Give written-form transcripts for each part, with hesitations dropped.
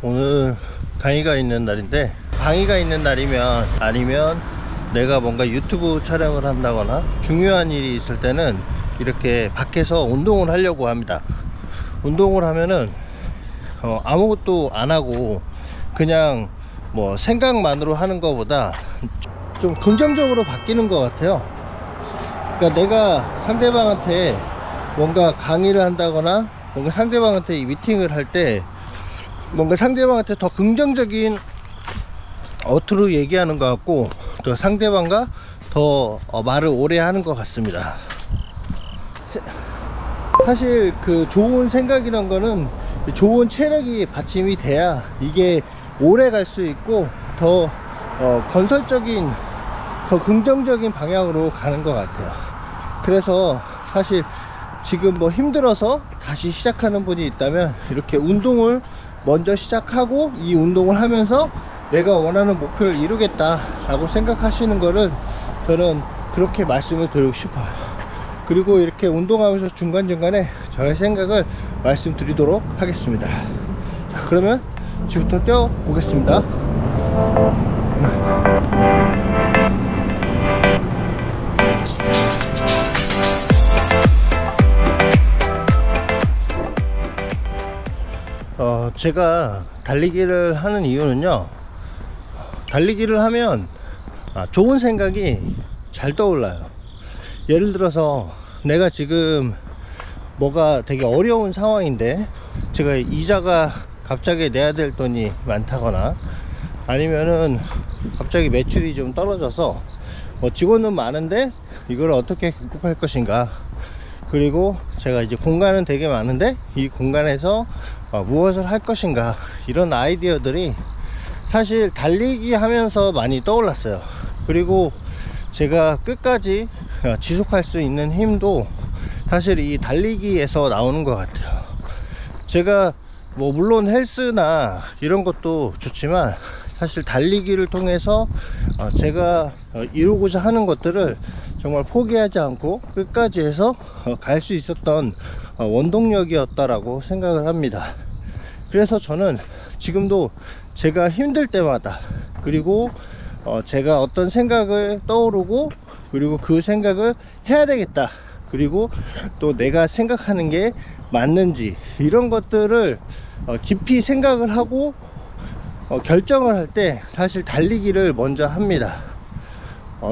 오늘 강의가 있는 날인데, 강의가 있는 날이면 아니면 내가 뭔가 유튜브 촬영을 한다거나 중요한 일이 있을 때는 이렇게 밖에서 운동을 하려고 합니다. 운동을 하면은 아무것도 안 하고 그냥 뭐 생각만으로 하는 것보다 좀 긍정적으로 바뀌는 것 같아요. 그러니까 내가 상대방한테 뭔가 강의를 한다거나 뭔가 상대방한테 이 미팅을 할 때 뭔가 상대방한테 더 긍정적인 어투로 얘기하는 것 같고, 또 상대방과 더 말을 오래 하는 것 같습니다. 사실 그 좋은 생각이란 거는 좋은 체력이 받침이 돼야 이게 오래 갈 수 있고 더 건설적인, 더 긍정적인 방향으로 가는 것 같아요. 그래서 사실 지금 뭐 힘들어서 다시 시작하는 분이 있다면 이렇게 운동을 먼저 시작하고 이 운동을 하면서 내가 원하는 목표를 이루겠다 라고 생각하시는 거를 저는 그렇게 말씀을 드리고 싶어요. 그리고 이렇게 운동하면서 중간중간에 저의 생각을 말씀드리도록 하겠습니다. 자, 그러면 지금부터 뛰어 보겠습니다. 제가 달리기를 하는 이유는요, 달리기를 하면 좋은 생각이 잘 떠올라요. 예를 들어서 내가 지금 뭐가 되게 어려운 상황인데 제가 이자가 갑자기 내야 될 돈이 많다거나 아니면은 갑자기 매출이 좀 떨어져서 뭐 직원은 많은데 이걸 어떻게 극복할 것인가, 그리고 제가 이제 공간은 되게 많은데 이 공간에서 무엇을 할 것인가, 이런 아이디어들이 사실 달리기 하면서 많이 떠올랐어요. 그리고 제가 끝까지 지속할 수 있는 힘도 사실 이 달리기에서 나오는 것 같아요. 제가 뭐 물론 헬스나 이런 것도 좋지만 사실 달리기를 통해서 제가 이루고자 하는 것들을 정말 포기하지 않고 끝까지 해서 갈 수 있었던 원동력이었다라고 생각을 합니다. 그래서 저는 지금도 제가 힘들 때마다, 그리고 제가 어떤 생각을 떠오르고 그리고 그 생각을 해야 되겠다, 그리고 또 내가 생각하는 게 맞는지 이런 것들을 깊이 생각을 하고 결정을 할 때 사실 달리기를 먼저 합니다.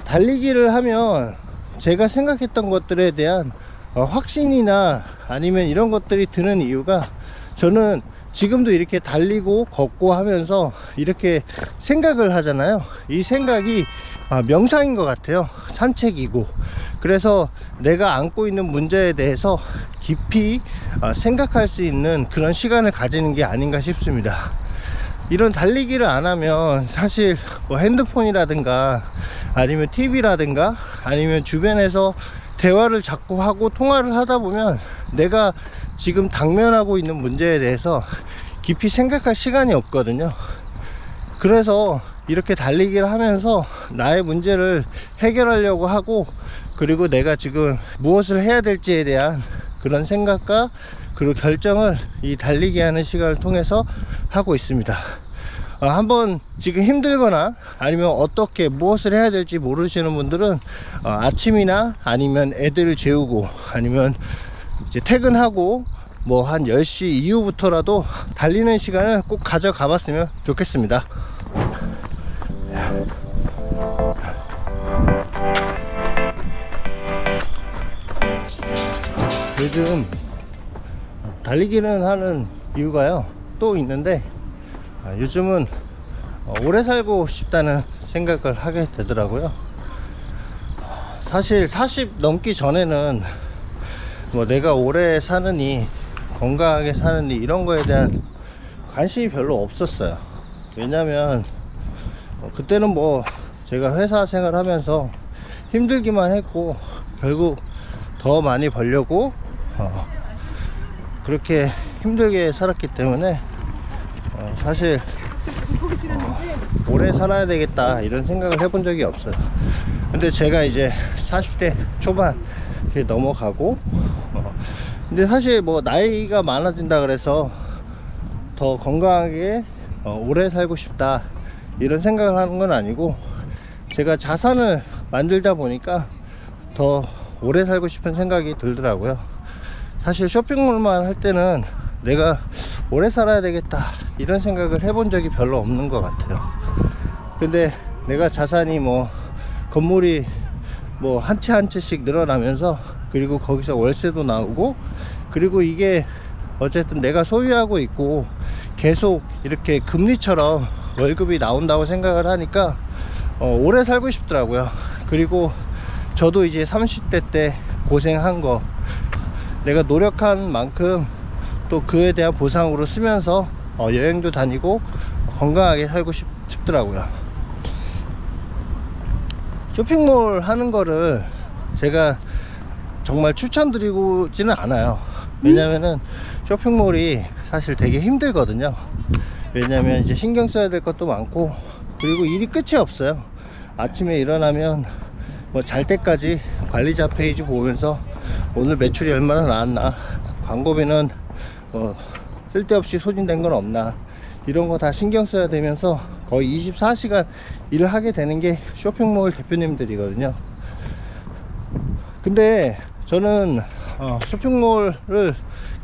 달리기를 하면 제가 생각했던 것들에 대한 확신이나 아니면 이런 것들이 드는 이유가, 저는 지금도 이렇게 달리고 걷고 하면서 이렇게 생각을 하잖아요. 이 생각이 명상인 것 같아요. 산책이고. 그래서 내가 안고 있는 문제에 대해서 깊이 생각할 수 있는 그런 시간을 가지는 게 아닌가 싶습니다. 이런 달리기를 안 하면 사실 뭐 핸드폰이라든가 아니면 TV라든가 아니면 주변에서 대화를 자꾸 하고 통화를 하다 보면 내가 지금 당면하고 있는 문제에 대해서 깊이 생각할 시간이 없거든요. 그래서 이렇게 달리기를 하면서 나의 문제를 해결하려고 하고, 그리고 내가 지금 무엇을 해야 될지에 대한 그런 생각과 그리고 결정을 이 달리기 하는 시간을 통해서 하고 있습니다. 한번 지금 힘들거나 아니면 어떻게 무엇을 해야 될지 모르시는 분들은 아침이나 아니면 애들 재우고 아니면 이제 퇴근하고 뭐 한 10시 이후부터라도 달리는 시간을 꼭 가져가 봤으면 좋겠습니다. 요즘 달리기는 하는 이유가요 또 있는데, 요즘은 오래 살고 싶다는 생각을 하게 되더라고요. 사실 40 넘기 전에는 뭐 내가 오래 사느니 건강하게 사느니 이런 거에 대한 관심이 별로 없었어요. 왜냐면 그때는 뭐 제가 회사 생활하면서 힘들기만 했고 결국 더 많이 벌려고 그렇게 힘들게 살았기 때문에 사실 오래 살아야 되겠다 이런 생각을 해본 적이 없어요. 근데 제가 이제 40대 초반 넘어가고 근데 사실 뭐 나이가 많아진다 그래서 더 건강하게 오래 살고 싶다 이런 생각을 하는 건 아니고, 제가 자산을 만들다 보니까 더 오래 살고 싶은 생각이 들더라고요. 사실 쇼핑몰만 할 때는 내가 오래 살아야 되겠다 이런 생각을 해본 적이 별로 없는 것 같아요. 근데 내가 자산이 뭐 건물이 뭐 한 채 한 채씩 늘어나면서, 그리고 거기서 월세도 나오고, 그리고 이게 어쨌든 내가 소유하고 있고 계속 이렇게 금리처럼 월급이 나온다고 생각을 하니까 오래 살고 싶더라고요. 그리고 저도 이제 30대 때 고생한 거 내가 노력한 만큼 또 그에 대한 보상으로 쓰면서 여행도 다니고 건강하게 살고 싶더라고요. 쇼핑몰 하는 거를 제가 정말 추천드리지는 않아요. 왜냐면은 쇼핑몰이 사실 되게 힘들거든요. 왜냐면 이제 신경 써야 될 것도 많고, 그리고 일이 끝이 없어요. 아침에 일어나면 뭐 잘 때까지 관리자 페이지 보면서 오늘 매출이 얼마나 나왔나, 광고비는 뭐 쓸데없이 소진된 건 없나, 이런 거 다 신경 써야 되면서 거의 24시간 일을 하게 되는 게 쇼핑몰 대표님들이거든요. 근데 저는 쇼핑몰을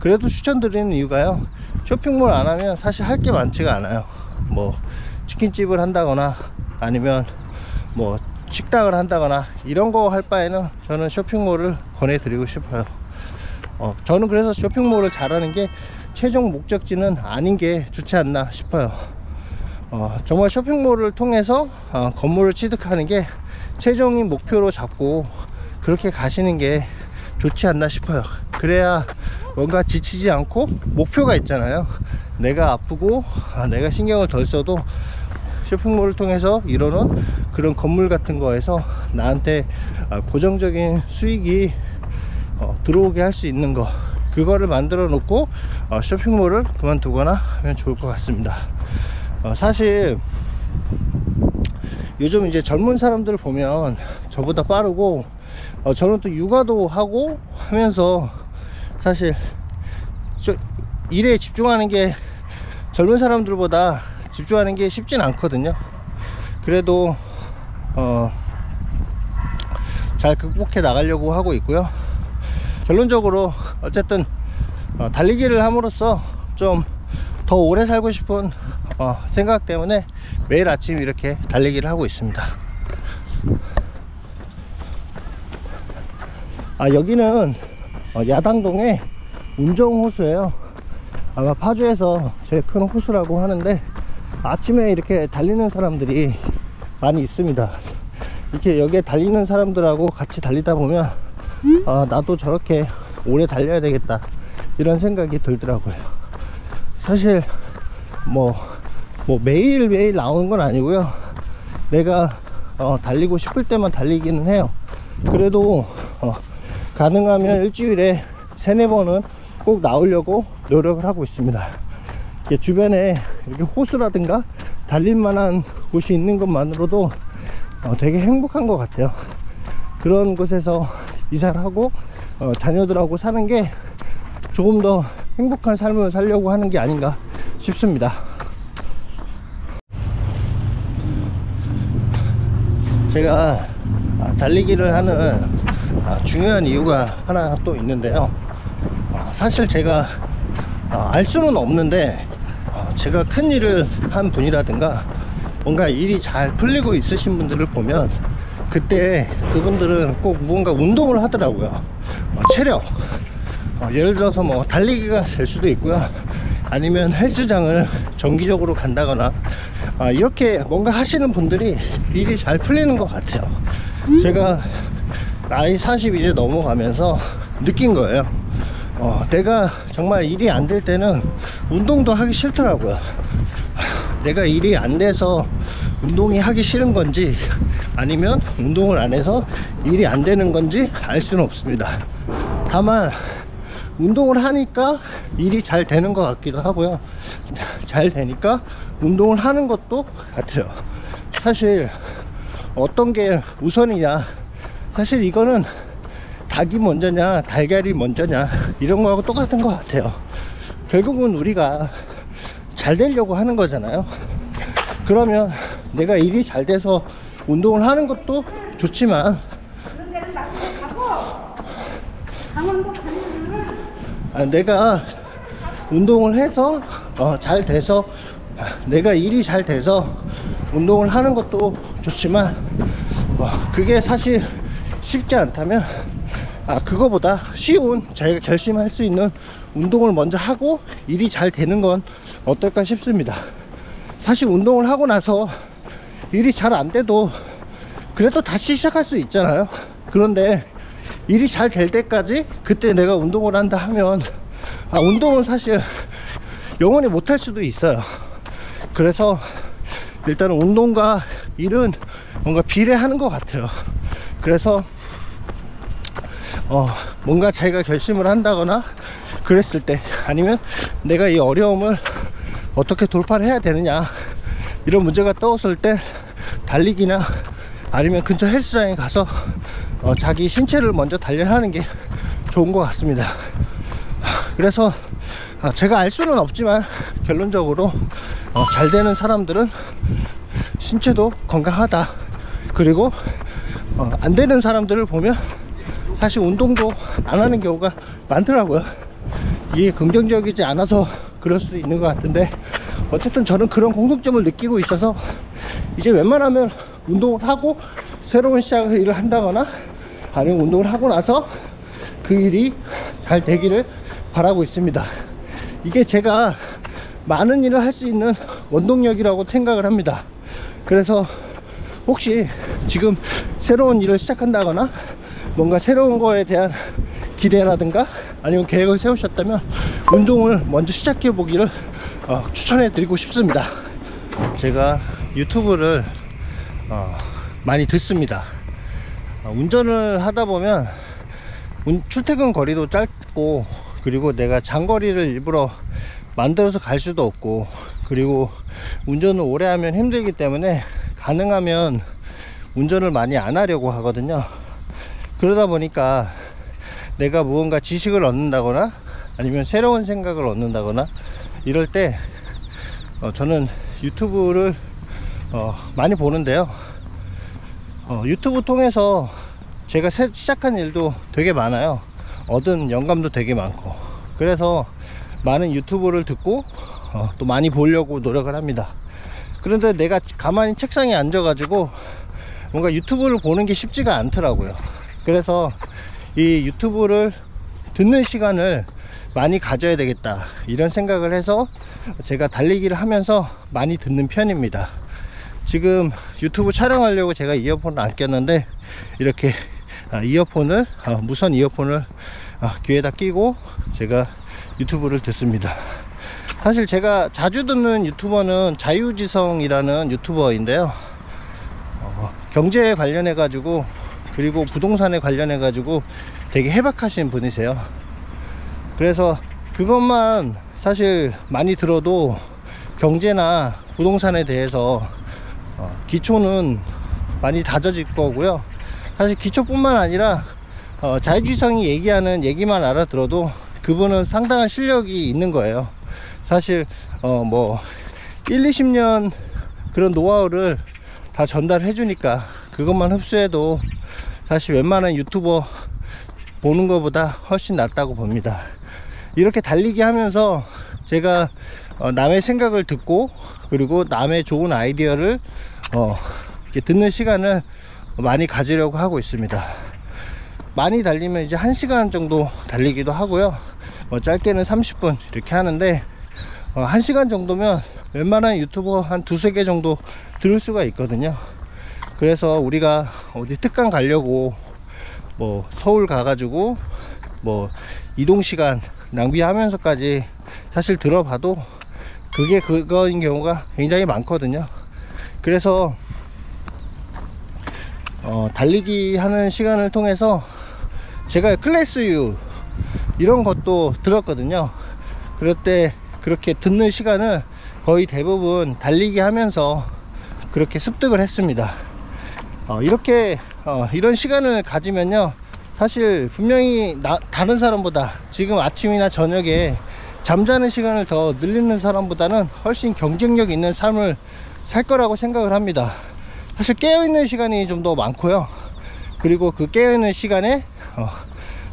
그래도 추천드리는 이유가요, 쇼핑몰 안 하면 사실 할 게 많지가 않아요. 뭐 치킨집을 한다거나 아니면 뭐 식당을 한다거나 이런 거 할 바에는 저는 쇼핑몰을 권해드리고 싶어요. 저는 그래서 쇼핑몰을 잘하는 게 최종 목적지는 아닌 게 좋지 않나 싶어요. 정말 쇼핑몰을 통해서 건물을 취득하는 게 최종인 목표로 잡고 그렇게 가시는 게 좋지 않나 싶어요. 그래야 뭔가 지치지 않고 목표가 있잖아요. 내가 아프고 내가 신경을 덜 써도 쇼핑몰을 통해서 이뤄놓은 그런 건물 같은 거에서 나한테 고정적인 수익이 들어오게 할 수 있는 거, 그거를 만들어 놓고 쇼핑몰을 그만두거나 하면 좋을 것 같습니다. 사실 요즘 이제 젊은 사람들을 보면 저보다 빠르고, 저는 또 육아도 하고 하면서 사실 일에 집중하는 게 젊은 사람들보다 집중하는 게 쉽진 않거든요. 그래도 잘 극복해 나가려고 하고 있고요. 결론적으로 어쨌든 달리기를 함으로써 좀 더 오래 살고 싶은 생각 때문에 매일 아침 이렇게 달리기를 하고 있습니다. 여기는 야당동의 운정호수예요. 아마 파주에서 제일 큰 호수라고 하는데, 아침에 이렇게 달리는 사람들이 많이 있습니다. 이렇게 여기에 달리는 사람들하고 같이 달리다 보면 나도 저렇게 오래 달려야 되겠다 이런 생각이 들더라고요. 사실 뭐 매일매일 나오는 건 아니고요. 내가 달리고 싶을 때만 달리기는 해요. 그래도 가능하면 일주일에 3-4번은 꼭 나오려고 노력을 하고 있습니다. 주변에 이렇게 호수라든가 달릴만한 곳이 있는 것만으로도 되게 행복한 것 같아요. 그런 곳에서 이사를 하고 자녀들하고 사는 게 조금 더 행복한 삶을 살려고 하는 게 아닌가 싶습니다. 제가 달리기를 하는 중요한 이유가 하나 또 있는데요. 사실 제가 알 수는 없는데, 제가 큰 일을 한 분이라든가 뭔가 일이 잘 풀리고 있으신 분들을 보면 그때 그분들은 꼭 무언가 운동을 하더라고요. 체력, 예를 들어서 뭐 달리기가 될 수도 있고요, 아니면 헬스장을 정기적으로 간다거나 이렇게 뭔가 하시는 분들이 일이 잘 풀리는 것 같아요. 제가 나이 40 이제 넘어가면서 느낀 거예요. 내가 정말 일이 안 될 때는 운동도 하기 싫더라고요. 내가 일이 안 돼서 운동이 하기 싫은 건지, 아니면 운동을 안 해서 일이 안 되는 건지 알 수는 없습니다. 다만 운동을 하니까 일이 잘 되는 것 같기도 하고요, 잘 되니까 운동을 하는 것도 같아요. 사실 어떤 게 우선이냐, 사실 이거는 닭이 먼저냐 달걀이 먼저냐 이런 거하고 똑같은 것 같아요. 결국은 우리가 잘 되려고 하는 거잖아요. 그러면 내가 일이 잘 돼서 운동을 하는 것도 좋지만 내가 운동을 해서 잘 돼서 내가 일이 잘 돼서 운동을 하는 것도 좋지만 그게 사실 쉽지 않다면 그거보다 쉬운 자기가 결심할 수 있는 운동을 먼저 하고 일이 잘 되는 건 어떨까 싶습니다. 사실 운동을 하고 나서 일이 잘 안 돼도 그래도 다시 시작할 수 있잖아요. 그런데 일이 잘 될 때까지 그때 내가 운동을 한다 하면 운동은 사실 영원히 못할 수도 있어요. 그래서 일단은 운동과 일은 뭔가 비례하는 것 같아요. 그래서 뭔가 자기가 결심을 한다거나 그랬을 때, 아니면 내가 이 어려움을 어떻게 돌파를 해야 되느냐 이런 문제가 떠올랐을 때 달리기나 아니면 근처 헬스장에 가서 자기 신체를 먼저 단련하는 게 좋은 것 같습니다. 그래서 제가 알 수는 없지만 결론적으로 잘 되는 사람들은 신체도 건강하다. 그리고 안 되는 사람들을 보면 사실 운동도 안 하는 경우가 많더라고요. 이게 긍정적이지 않아서 그럴 수도 있는 것 같은데, 어쨌든 저는 그런 공통점을 느끼고 있어서 이제 웬만하면 운동을 하고 새로운 일을 한다거나 아니면 운동을 하고 나서 그 일이 잘 되기를 바라고 있습니다. 이게 제가 많은 일을 할 수 있는 원동력이라고 생각을 합니다. 그래서 혹시 지금 새로운 일을 시작한다거나 뭔가 새로운 거에 대한 기대라든가 아니면 계획을 세우셨다면 운동을 먼저 시작해 보기를 추천해 드리고 싶습니다. 제가 유튜브를 많이 듣습니다. 운전을 하다 보면 출퇴근 거리도 짧고, 그리고 내가 장거리를 일부러 만들어서 갈 수도 없고, 그리고 운전을 오래 하면 힘들기 때문에 가능하면 운전을 많이 안 하려고 하거든요. 그러다 보니까 내가 무언가 지식을 얻는다거나 아니면 새로운 생각을 얻는다거나 이럴 때 저는 유튜브를 많이 보는데요. 유튜브 통해서 제가 시작한 일도 되게 많아요. 얻은 영감도 되게 많고, 그래서 많은 유튜브를 듣고 또 많이 보려고 노력을 합니다. 그런데 내가 가만히 책상에 앉아 가지고 뭔가 유튜브를 보는 게 쉽지가 않더라고요. 그래서 이 유튜브를 듣는 시간을 많이 가져야 되겠다 이런 생각을 해서 제가 달리기를 하면서 많이 듣는 편입니다. 지금 유튜브 촬영하려고 제가 이어폰을 안 꼈는데 이렇게 이어폰을 무선 이어폰을 귀에다 끼고 제가 유튜브를 듣습니다. 사실 제가 자주 듣는 유튜버는 자유지성이라는 유튜버인데요, 경제에 관련해 가지고 그리고 부동산에 관련해 가지고 되게 해박하신 분이세요. 그래서 그것만 사실 많이 들어도 경제나 부동산에 대해서 기초는 많이 다져질 거고요. 사실 기초뿐만 아니라 자유지성이 얘기하는 얘기만 알아들어도 그분은 상당한 실력이 있는 거예요. 사실 뭐 1, 20년 그런 노하우를 다 전달해 주니까 그것만 흡수해도 사실 웬만한 유튜버 보는 것보다 훨씬 낫다고 봅니다. 이렇게 달리기 하면서 제가 남의 생각을 듣고 그리고 남의 좋은 아이디어를 이렇게 듣는 시간을 많이 가지려고 하고 있습니다. 많이 달리면 이제 1시간 정도 달리기도 하고요. 짧게는 30분 이렇게 하는데 1시간 정도면 웬만한 유튜버 한 2-3개 정도 들을 수가 있거든요. 그래서 우리가 어디 특강 가려고 뭐 서울 가가지고 뭐 이동시간 낭비하면서까지 사실 들어봐도 그게 그거인 경우가 굉장히 많거든요. 그래서 달리기 하는 시간을 통해서 제가 클래스 U 이런 것도 들었거든요. 그럴 때 그렇게 듣는 시간을 거의 대부분 달리기 하면서 그렇게 습득을 했습니다. 이렇게 이런 시간을 가지면요, 사실 분명히 다른 사람보다 지금 아침이나 저녁에 잠자는 시간을 더 늘리는 사람보다는 훨씬 경쟁력 있는 삶을 살 거라고 생각을 합니다. 사실 깨어있는 시간이 좀 더 많고요. 그리고 그 깨어있는 시간에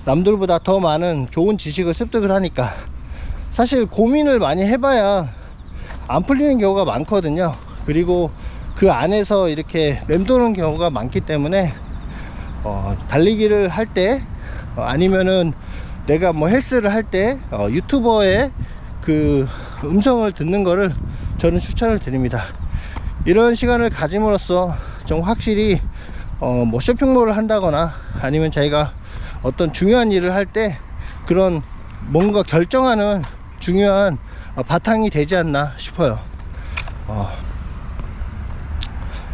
남들보다 더 많은 좋은 지식을 습득을 하니까 사실 고민을 많이 해봐야 안 풀리는 경우가 많거든요. 그리고 그 안에서 이렇게 맴도는 경우가 많기 때문에 달리기를 할 때 아니면은 내가 뭐 헬스를 할 때 유튜버의 그 음성을 듣는 거를 저는 추천을 드립니다. 이런 시간을 가짐으로써 좀 확실히 뭐 쇼핑몰을 한다거나 아니면 자기가 어떤 중요한 일을 할 때 그런 뭔가 결정하는 중요한 바탕이 되지 않나 싶어요.